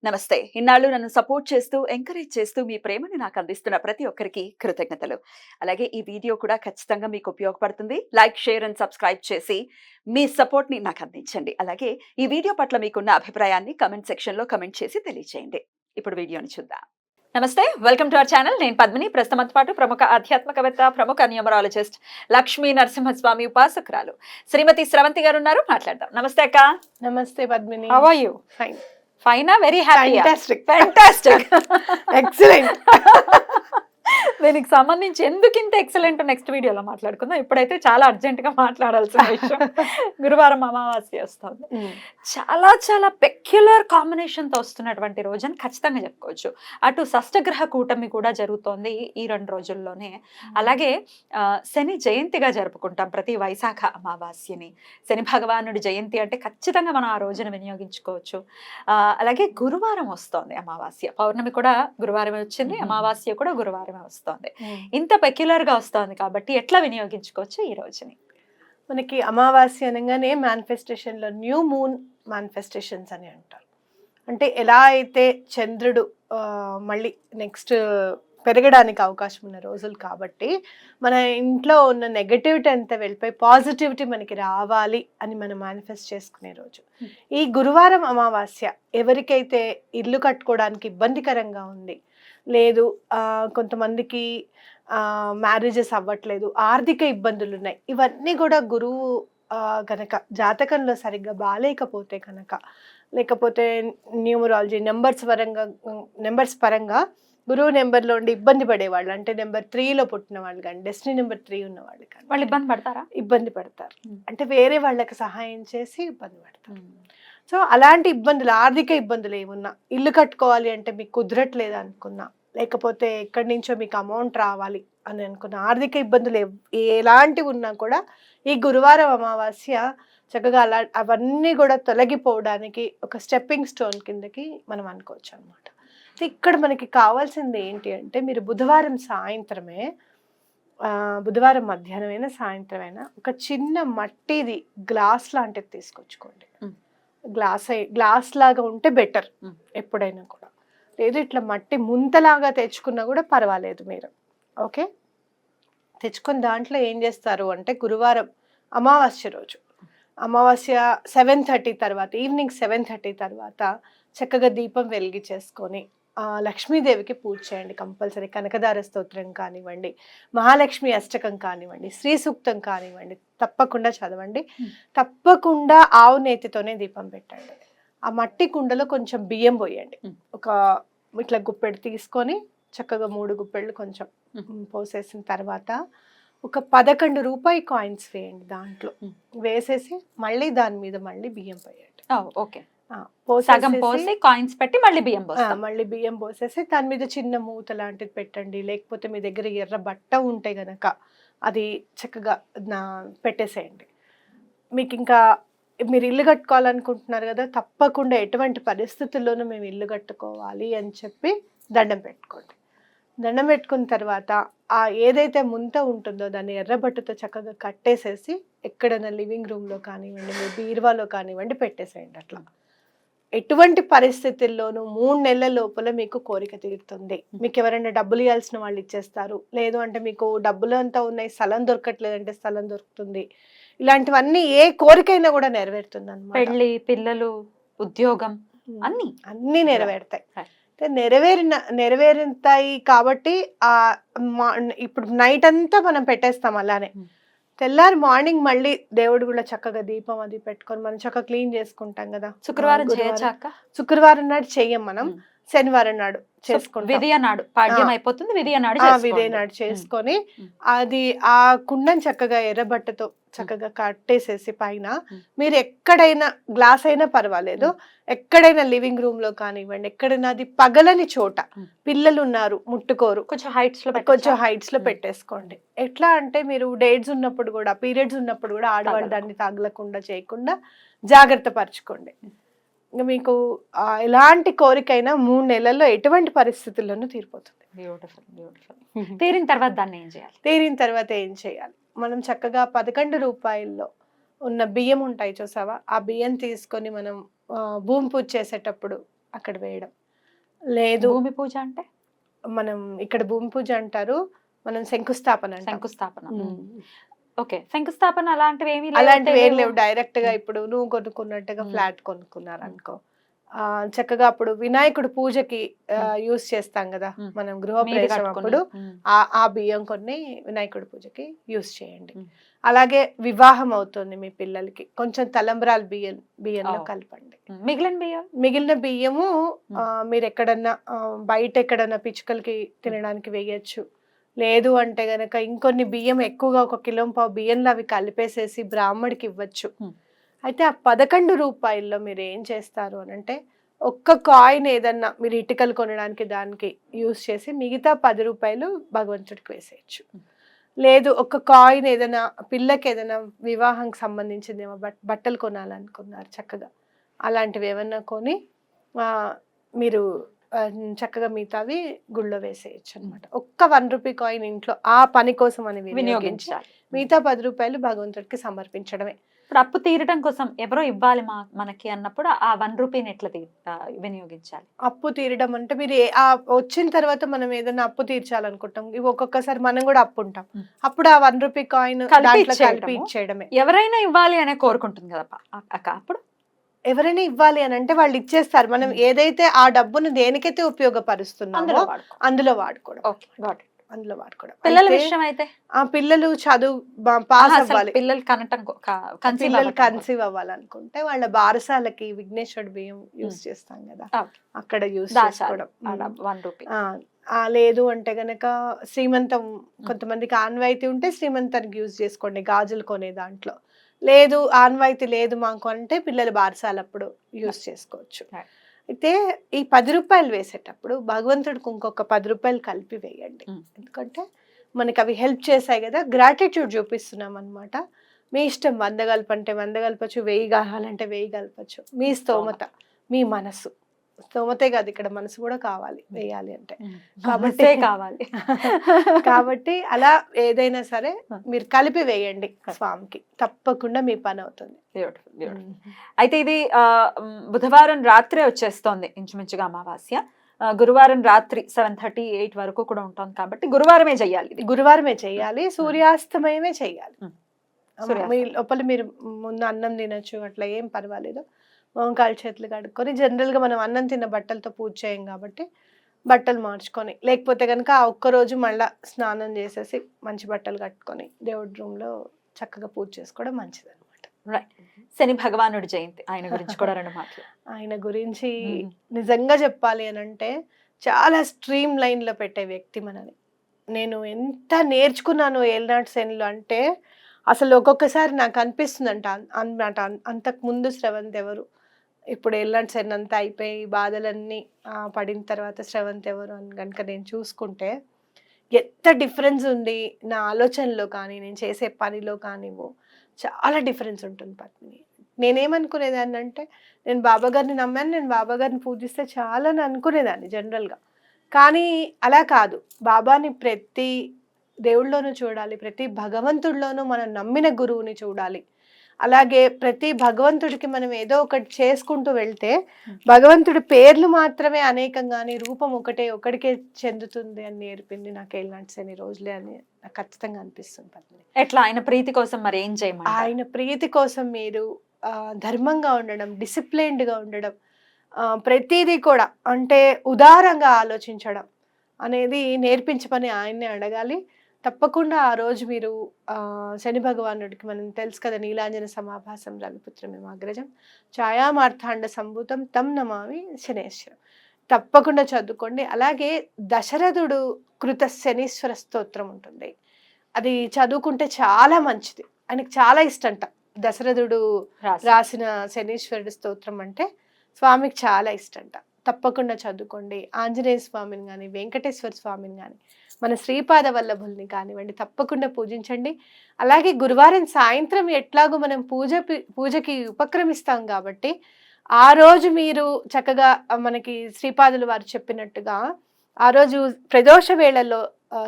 నమస్తే. ఇన్నాళ్ళు నన్ను సపోర్ట్ చేస్తూ, ఎంకరేజ్ చేస్తూ మీ ప్రేమని నాకు అందిస్తున్న ప్రతి ఒక్కరికి కృతజ్ఞతలు. అలాగే ఈ వీడియో కూడా ఖచ్చితంగా మీకు ఉపయోగపడుతుంది. లైక్, షేర్ అండ్ సబ్స్క్రైబ్ చేసి మీ సపోర్ట్‌ని నాకు అందించండి. అలాగే ఈ వీడియో పట్ల మీకున్న అభిప్రాయాన్ని కామెంట్ సెక్షన్‌లో కామెంట్ చేసి తెలియజేయండి. ఇప్పుడు వీడియోని చూద్దాం. నమస్తే. Welcome to our channel. నేను పద్మిని. ప్రస్తుతంతో పాటు ప్రముఖ ఆధ్యాత్మికవేత్త, ప్రముఖ న్యూమరాలజిస్ట్ లక్ష్మీ నరసింహస్వామి ఉపాసకురాలు శ్రీమతి స్రవంతి గారు ఉన్నారు. మాట్లాడదాం. నమస్తే అక్క. నమస్తే Padmini. How are you? Fine. ఫైనా? Very happy. ఫ్యాంటాస్టిక్. ఎక్సలెంట్. దీనికి సంబంధించి ఎందుకు ఇంత ఎక్సలెంట్ నెక్స్ట్ వీడియోలో మాట్లాడుకుందాం. ఇప్పుడైతే చాలా అర్జెంట్ గా మాట్లాడాల్సిన విషయం. గురువారం అమావాస్య వస్తుంది. చాలా చాలా పెక్యులర్ కాంబినేషన్ తో వస్తున్నటువంటి రోజు అని ఖచ్చితంగా చెప్పుకోవచ్చు. అటు షష్టగ్రహ కూటమి కూడా జరుగుతోంది ఈ 2 రోజుల్లోనే. అలాగే శని జయంతిగా జరుపుకుంటాం ప్రతి వైశాఖ అమావాస్యని. శని భగవానుడి జయంతి అంటే ఖచ్చితంగా మనం ఆ రోజున వినియోగించుకోవచ్చు. అలాగే గురువారం వస్తోంది అమావాస్య. పౌర్ణమి కూడా గురువారమే వచ్చింది, అమావాస్య కూడా గురువారమే వస్తోంది. ఇంత పెక్యులర్ గా వస్తోంది కాబట్టి ఎట్లా వినియోగించుకోవచ్చు ఈ రోజుని? మనకి అమావాస్య అనగానే మేనిఫెస్టేషన్ లో న్యూ మూన్ మేనిఫెస్టేషన్స్ అని అంటారు. అంటే ఎలా అయితే చంద్రుడు మళ్ళీ నెక్స్ట్ పెరగడానికి అవకాశం ఉన్న రోజులు కాబట్టి మన ఇంట్లో ఉన్న నెగటివిటీ అంతా వెళ్ళిపోయి పాజిటివిటీ మనకి రావాలి అని మనం మేనిఫెస్ట్ చేసుకునే రోజు ఈ గురువారం అమావాస్య. ఎవరికైతే ఇల్లు కట్టుకోవడానికి ఇబ్బందికరంగా ఉంది, లేదు కొంతమందికి మ్యారేజెస్ అవ్వట్లేదు, ఆర్థిక ఇబ్బందులు ఉన్నాయి, ఇవన్నీ కూడా గురువు కనుక జాతకంలో సరిగ్గా బాగాలేకపోతే కనుక, లేకపోతే న్యూమరాలజీ నెంబర్స్ పరంగా గురువు నెంబర్లో ఉండి ఇబ్బంది పడేవాళ్ళు, అంటే నెంబర్ 3లో పుట్టిన వాళ్ళు కానీ, డెస్టినీ నెంబర్ 3 ఉన్న వాళ్ళు కానీ వాళ్ళు ఇబ్బంది పడతారా? ఇబ్బంది పడతారు. అంటే వేరే వాళ్ళకి సహాయం చేసి ఇబ్బంది పడతారు. సో అలాంటి ఇబ్బందులు, ఆర్థిక ఇబ్బందులు ఏమున్నా, ఇల్లు కట్టుకోవాలి అంటే మీకు కుదరట్లేదు అనుకున్నా, లేకపోతే ఎక్కడి నుంచో మీకు అమౌంట్ రావాలి అని అనుకున్న, ఆర్థిక ఇబ్బందులు ఎలాంటివి ఉన్నా కూడా ఈ గురువారం అమావాస్య చక్కగా అవన్నీ కూడా తొలగిపోవడానికి ఒక స్టెప్పింగ్ స్టోన్ కిందకి మనం అనుకోవచ్చు అనమాట. ఇక్కడ మనకి కావాల్సింది ఏంటి అంటే, మీరు బుధవారం మధ్యాహ్నమైనా సాయంత్రమైనా ఒక చిన్న మట్టిది గ్లాస్ లాంటిది తీసుకొచ్చుకోండి. గ్లాస్ లాగా ఉంటే బెటర్ ఎప్పుడైనా కూడా. లేదు ఇట్లా మట్టి ముంతలాగా తెచ్చుకున్నా కూడా పర్వాలేదు మీరు. ఓకే, తెచ్చుకొని దాంట్లో ఏం చేస్తారు అంటే, గురువారం అమావాస్య రోజు, అమావాస్య 7:30 తర్వాత, ఈవినింగ్ 7:30 తర్వాత చక్కగా దీపం వెలిగించేసుకొని లక్ష్మీదేవికి పూజ చేయండి కంపల్సరీ. కనకదార స్తోత్రం కానివ్వండి, మహాలక్ష్మి అష్టకం కానివ్వండి, శ్రీ సూక్తం కానివ్వండి, తప్పకుండా చదవండి. తప్పకుండా ఆవు నేతితోనే దీపం పెట్టండి. ఆ మట్టి కుండలో కొంచెం బియ్యం పోయండి. ఒక ఇట్లా గుప్పెడు తీసుకొని చక్కగా 3 గుప్పెళ్ళు కొంచెం పోసేసిన తర్వాత ఒక 11 రూపాయి కాయిన్స్ వేయండి. దాంట్లో వేసేసి మళ్ళీ దాని మీద మళ్ళీ బియ్యం పోయండి. ఓకే, సగం పోసి కాయిన్స్ పెట్టి మళ్ళీ బియ్యం పోసేసి దాని మీద చిన్న మూత లాంటిది పెట్టండి. లేకపోతే మీ దగ్గర ఎర్ర బట్ట ఉంటే గనక అది చక్కగా పెట్టేసేయండి. మీకు ఇంకా మీరు ఇల్లు కట్టుకోవాలనుకుంటున్నారు కదా, తప్పకుండా ఎటువంటి పరిస్థితుల్లోనూ మేము ఇల్లు కట్టుకోవాలి అని చెప్పి దండం పెట్టుకోండి. దండం పెట్టుకున్న తర్వాత ఏదైతే ముంత ఉంటుందో దాన్ని ఎర్రబట్టతో చక్కగా కట్టేసేసి ఎక్కడైనా లివింగ్ రూమ్లో కానివ్వండి, మీ బీరువాలో కానివ్వండి పెట్టేసేయండి. అట్లా ఎటువంటి పరిస్థితుల్లోనూ 3 నెలల లోపల మీకు కోరిక తీరుతుంది. మీకు ఎవరైనా డబ్బులు ఇవ్వాల్సిన వాళ్ళు ఇచ్చేస్తారు, లేదు అంటే మీకు డబ్బులు అంతా ఉన్నాయి, స్థలం దొరకట్లేదంటే స్థలం దొరుకుతుంది. ఇలాంటివన్నీ ఏ కోరికైనా కూడా నెరవేరుతుంది అన్నమాట. పెళ్లి, పిల్లలు, ఉద్యోగం అన్నీ నెరవేరుతాయి. నెరవేరుతాయి కాబట్టి ఇప్పుడు నైట్ అంతా మనం పెట్టేస్తాం. అలానే తెల్లారి మార్నింగ్ మళ్ళీ దేవుడు కూడా చక్కగా దీపం అది పెట్టుకొని మనం చక్కగా క్లీన్ చేసుకుంటాం కదా. శుక్రవారం నాడు చెయ్యం మనం, శనివారం నాడు చేసుకుంటాం. విధియ నాడు చేసుకొని అది ఆ కుండని చక్కగా ఎర్రబట్టతో చక్కగా కట్టేసేసి పైన మీరు ఎక్కడైనా, గ్లాస్ అయినా పర్వాలేదు, ఎక్కడైనా లివింగ్ రూమ్ లో కానివ్వండి, ఎక్కడైనా అది పగలని చోట, పిల్లలు ఉన్నారు ముట్టుకోరు, కొంచెం హైట్స్ లో పెట్టేసుకోండి. ఎట్లా అంటే మీరు డేట్స్ ఉన్నప్పుడు కూడా, పీరియడ్స్ ఉన్నప్పుడు కూడా ఆడవాళ్ళు దాన్ని తగలకుండా చేయకుండా జాగ్రత్త పరచుకోండి. ఇంకా మీకు ఎలాంటి కోరికైనా 3 నెలల్లో ఎటువంటి పరిస్థితుల్లోనూ తీరిపోతుంది. తీరిన తర్వాత ఏం చేయాలి? మనం చక్కగా 11 రూపాయల్లో ఉన్న బియ్యం ఉంటాయి చూసావా, ఆ బియ్యం తీసుకొని మనం భూమి పూజ చేసేటప్పుడు అక్కడ వేయడం. లేదు భూమి పూజ అంటే మనం ఇక్కడ భూమి పూజ అంటారు, మనం శంకుస్థాపన అంటాం. శంకుస్థాపన. ఓకే, శంకుస్థాపన అలాంటివి ఏమీ అలాంటివి ఏం లేవు. డైరెక్ట్ గా ఇప్పుడు నువ్వు కొనుక్కున్నట్టుగా ఫ్లాట్ కొనుక్కున్నారు అనుకో, చక్కగా అప్పుడు వినాయకుడు పూజకి యూస్ చేస్తాం కదా మనం గృహప్రవేశం అప్పుడు, ఆ బియ్యం కొన్ని వినాయకుడి పూజకి యూస్ చేయండి. అలాగే వివాహం అవుతుంది మీ పిల్లలకి, కొంచెం తలంబ్రాల బియ్యంలో కలపండి. మిగిలిన బియ్యము మీరు ఎక్కడన్నా బయట ఎక్కడన్నా పిచ్చుకలకి తినడానికి వేయచ్చు. లేదు అంటే గనక ఇంకొన్ని బియ్యం ఎక్కువగా 1 కిలో పావు బియ్యంలో అవి కలిపేసేసి బ్రాహ్మడికి ఇవ్వచ్చు. అయితే ఆ 11 రూపాయల్లో మీరు ఏం చేస్తారు అని అంటే, ఒక్క కాయిన్ ఏదన్నా మీరు ఇటుకలు కొనడానికి దానికి యూస్ చేసి మిగతా 10 రూపాయలు భగవంతుడికి వేసేయచ్చు. లేదు ఒక కాయిన్ ఏదైనా పిల్లకి ఏదైనా వివాహంకి సంబంధించింది ఏమో బట్టలు కొనాలనుకున్నారు చక్కగా, అలాంటివి ఏమన్నా కొని మీరు చక్కగా మిగతావి గుళ్ళో వేసేయచ్చు అనమాట. ఒక్క 1 రూపీ కాయిన్ ఇంట్లో ఆ పని కోసం అని వినియోగించాలి. మిగతా 10 రూపాయలు భగవంతుడికి సమర్పించడమే. ఇప్పుడు అప్పు తీరడం కోసం ఎవరో ఇవ్వాలి మనకి అన్నప్పుడు ఆ 1 రూపీని ఎట్లా వినియోగించాలి? అప్పు తీరడం అంటే మీరు వచ్చిన తర్వాత మనం ఏదైనా అప్పు తీర్చాలనుకుంటాం, ఇవి ఒక్కొక్కసారి మనం కూడా అప్పు ఉంటాం, అప్పుడు ఆ 1 రూపీ కాయిన్ కలిపి ఇచ్చేయడమే. ఎవరైనా ఇవ్వాలి అనే కోరుకుంటుంది కదా అక్క, అప్పుడు ఎవరైనా ఇవ్వాలి అని అంటే వాళ్ళు ఇచ్చేస్తారు. మనం ఏదైతే ఆ డబ్బును దేనికైతే ఉపయోగపరుస్తున్నామో అందులో వాడుకోవడం. పిల్లల విషయం అయితే ఆ పిల్లలు చదువు పాస్ అవ్వాలి, పిల్లలు కన్సీవ్ అవ్వాలనుకుంటే వాళ్ళ బారసాలకి విఘ్నేశ్వరుడు బియ్యం యూస్ చేస్తాం కదా, అక్కడ యూస్ చేసుకోవడం. 1 రూపీ. లేదు అంటే గనక శ్రీమంతం, కొంతమందికి ఆన్వాయితీ ఉంటే శ్రీమంతానికి యూజ్ చేసుకోండి గాజులు కొనే దాంట్లో. లేదు ఆన్వాయితీ లేదు మాకు అంటే పిల్లల బారసాలప్పుడు యూజ్ చేసుకోవచ్చు. అయితే ఈ 10 రూపాయలు వేసేటప్పుడు భగవంతుడికి ఇంకొక 10 రూపాయలు కలిపి వేయండి. ఎందుకంటే మనకి అవి హెల్ప్ చేశాయి కదా, గ్రాటిట్యూడ్ చూపిస్తున్నాం అనమాట. మీ ఇష్టం, 100 కలపంటే 100 కలపచ్చు, 1000 కావాలంటే 1000 కలపచ్చు. మీ స్తోమత, మీ మనసు. స్తోమతే కాదు, ఇక్కడ మనసు కూడా కావాలి వేయాలి అంటే, కాబట్టి అలా ఏదైనా సరే మీరు కలిపి వేయండి స్వామికి, తప్పకుండా మీ పని అవుతుంది. అయితే ఇది బుధవారం రాత్రే వచ్చేస్తోంది ఇంచుమించుగా అమావాస్య. గురువారం రాత్రి 7:38 వరకు కూడా ఉంటుంది కాబట్టి గురువారమే చెయ్యాలి, సూర్యాస్తమయమే చెయ్యాలి. మీ లోపల మీరు ముందు అన్నం తినచ్చు, అట్లా ఏం పర్వాలేదు. మోకాలు చేతులు కడుక్కొని, జనరల్గా మనం అన్నం తిన్న బట్టలతో పూజ చేయం కాబట్టి బట్టలు మార్చుకొని, లేకపోతే కనుక ఆ ఒక్కరోజు మళ్ళీ స్నానం చేసేసి మంచి బట్టలు కట్టుకొని దేవుడి రూమ్లో చక్కగా పూజ చేసుకోవడం మంచిది అనమాట. శని భగవానుడి జయంతి, ఆయన గురించి కూడా 2 మాటలు. ఆయన గురించి నిజంగా చెప్పాలి అని అంటే చాలా స్ట్రీమ్ లైన్లో పెట్టే వ్యక్తి మనని. నేను ఎంత నేర్చుకున్నాను ఏలినాటి శనిలో అంటే అసలు ఒక్కొక్కసారి నాకు అనిపిస్తుంది అనమాట, అంతకు ముందు శ్రవంత్ ఎవరు, ఇప్పుడు ఏలినాటి శని అంతా అయిపోయి బాధలన్నీ పడిన తర్వాత శ్రవంత్ ఎవరు అని కనుక నేను చూసుకుంటే ఎంత డిఫరెన్స్ ఉంది నా ఆలోచనలో కానీ నేను చేసే పనిలో కానివ్వు, చాలా డిఫరెన్స్ ఉంటుంది పత్ని. నేనేమనుకునేదాన్ని అంటే, నేను బాబాగారిని నమ్మాను, నేను బాబాగారిని పూజిస్తే చాలా అని అనుకునేదాన్ని జనరల్గా. కానీ అలా కాదు, బాబాని ప్రతి దేవుళ్ళలోనూ చూడాలి, ప్రతి భగవంతుడిలోనూ మనం నమ్మిన గురువుని చూడాలి. అలాగే ప్రతి భగవంతుడికి మనం ఏదో ఒకటి చేసుకుంటూ వెళ్తే భగవంతుడి పేర్లు మాత్రమే అనేకం కానీ రూపం ఒకటికే చెందుతుంది అని నేర్పింది నాకు ఏలినాటి శని రోజులే అని నాకు ఖచ్చితంగా అనిపిస్తుంది పద్మిని. ఎట్లా ఆయన ప్రీతి కోసం మరి ఏం చేయమంటారు? ఆయన ప్రీతి కోసం మీరు ధర్మంగా ఉండడం, డిసిప్లైన్డ్గా ఉండడం, ప్రతిదీ కూడా అంటే ఉదారంగా ఆలోచించడం అనేది నేర్పించమని ఆయన్నే అడగాలి. తప్పకుండా ఆ రోజు మీరు శని భగవానుడికి, మనం తెలుసు కదా, నీలాంజన సమాభాసం రవిపుత్రమేమో అగ్రజం ఛాయామార్థాండ సంభూతం తం నమామి శనేశ్వరం, తప్పకుండా చదువుకోండి. అలాగే దశరథుడు కృత శనీశ్వర స్తోత్రం ఉంటుంది, అది చదువుకుంటే చాలా మంచిది. ఆయనకు చాలా ఇష్టంట దశరథుడు రాసిన శనీశ్వరుడు స్తోత్రం అంటే స్వామికి చాలా ఇష్టంట. తప్పకుండా చదువుకోండి. ఆంజనేయ స్వామిని కానీ, వెంకటేశ్వర స్వామిని కానీ, మన శ్రీపాద వల్లభుల్ని కానివ్వండి, తప్పకుండా పూజించండి. అలాగే గురువారం సాయంత్రం ఎట్లాగో మనం పూజకి ఉపక్రమిస్తాం కాబట్టి ఆ రోజు మీరు చక్కగా మనకి శ్రీపాదులు వారు చెప్పినట్టుగా ఆ రోజు ప్రదోష వేళల్లో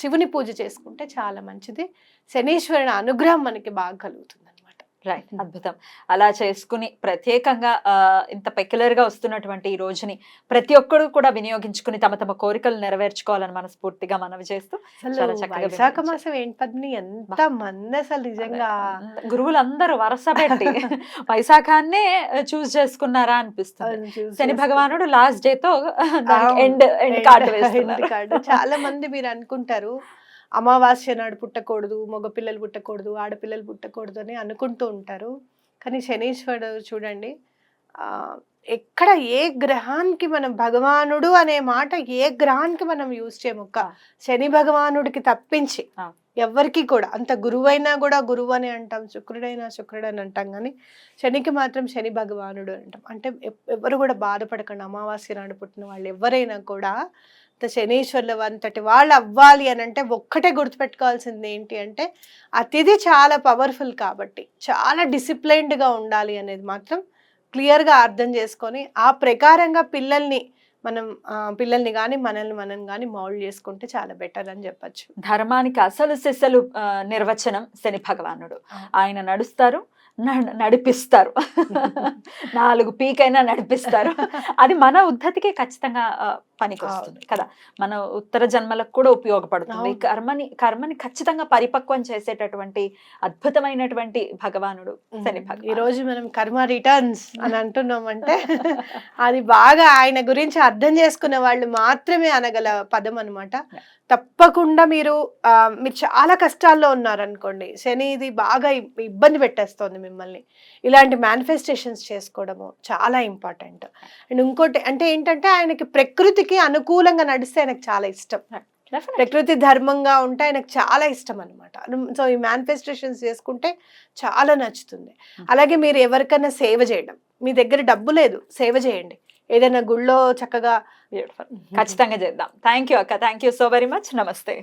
శివుని పూజ చేసుకుంటే చాలా మంచిది. శనీశ్వరుని అనుగ్రహం మనకి బాగా కలుగుతుంది అనమాట. రైట్, అద్భుతం. అలా చేసుకుని ప్రత్యేకంగా ఇంత పెక్యులర్ గా వస్తున్నటువంటి ఈ రోజుని ప్రతి ఒక్కరు కూడా వినియోగించుకుని తమ తమ కోరికలు నెరవేర్చుకోవాలని మనస్ఫూర్తిగా మనవి చేస్తూ చాలా చక్కగా వైశాఖ వివరించారు. మాసం ఏంటి పద్మిని, ఎంత మంది అసలు నిజంగా గురువులందరూ వరుస పెట్టి వైశాఖాన్నే చూస్ చేసుకున్నారా అనిపిస్తుంది. శని భగవానుడు లాస్ట్ డే తో ఎండ్ కార్డు వేస్తున్నారు. చాలా మంది మీరు అనుకుంటారు అమావాస్య నాడు పుట్టకూడదు, మగ పిల్లలు పుట్టకూడదు, ఆడపిల్లలు పుట్టకూడదు అని అనుకుంటూ ఉంటారు. కానీ శనీశ్వరుడు చూడండి, ఎక్కడ ఏ గ్రహానికి మనం భగవానుడు అనే మాట ఏ గ్రహానికి మనం యూజ్ చేయము, శని భగవానుడికి తప్పించి ఎవరికి కూడా. అంత గురువైనా కూడా గురువు అని అంటాం, శుక్రుడైనా శుక్రుడు అని అంటాం, కానీ శనికి మాత్రం శని భగవానుడు అంటాం. అంటే ఎవరు కూడా బాధపడకండి, అమావాస్య నాడు పుట్టిన వాళ్ళు ఎవరైనా కూడా శనీశ్వరుల అంతటి వాళ్ళు అవ్వాలి అని అంటే ఒక్కటే గుర్తుపెట్టుకోవాల్సింది ఏంటి అంటే, ఆ తిథి చాలా పవర్ఫుల్ కాబట్టి చాలా డిసిప్లైన్డ్గా ఉండాలి అనేది మాత్రం క్లియర్గా అర్థం చేసుకొని ఆ ప్రకారంగా పిల్లల్ని కానీ మనల్ని మనం కానీ మౌల్డ్ చేసుకుంటే చాలా బెటర్ అని చెప్పచ్చు. ధర్మానికి అసలు సిసలు నిర్వచనం శని భగవానుడు. ఆయన నడుస్తారు, నడిపిస్తారు, 4 పీకైనా నడిపిస్తారు. అది మన ఉద్ధతికి ఖచ్చితంగా పనికి వస్తుంది కదా, మన ఉత్తర జన్మలకు కూడా ఉపయోగపడుతుంది. కర్మని ఖచ్చితంగా పరిపక్వం చేసేటటువంటి అద్భుతమైనటువంటి భగవానుడు శని భగవానుడు. ఈ రోజు మనం కర్మ రిటర్న్స్ అని అంటున్నామంటే అది బాగా ఆయన గురించి అర్థం చేసుకున్న వాళ్ళు మాత్రమే అనగల పదం అనమాట. తప్పకుండా మీరు చాలా కష్టాల్లో ఉన్నారనుకోండి, శని ఇది బాగా ఇబ్బంది పెట్టేస్తోంది మిమ్మల్ని, ఇలాంటి మేనిఫెస్టేషన్స్ చేసుకోవడము చాలా ఇంపార్టెంట్. అండ్ ఇంకోటి అంటే ఏంటంటే, ఆయనకి ప్రకృతికి అనుకూలంగా నడిస్తే ఆయనకు చాలా ఇష్టం. ప్రకృతి ధర్మంగా ఉంటే ఆయనకు చాలా ఇష్టం అనమాట. సో ఈ మేనిఫెస్టేషన్స్ చేసుకుంటే చాలా నచ్చుతుంది. అలాగే మీరు ఎవరికైనా సేవ చేయడం, మీ దగ్గర డబ్బు లేదు, సేవ చేయండి, ఏదైనా గుళ్ళో చక్కగా. ఖచ్చితంగా చేద్దాం. థ్యాంక్ యూ అక్క, thank you so very much. నమస్తే.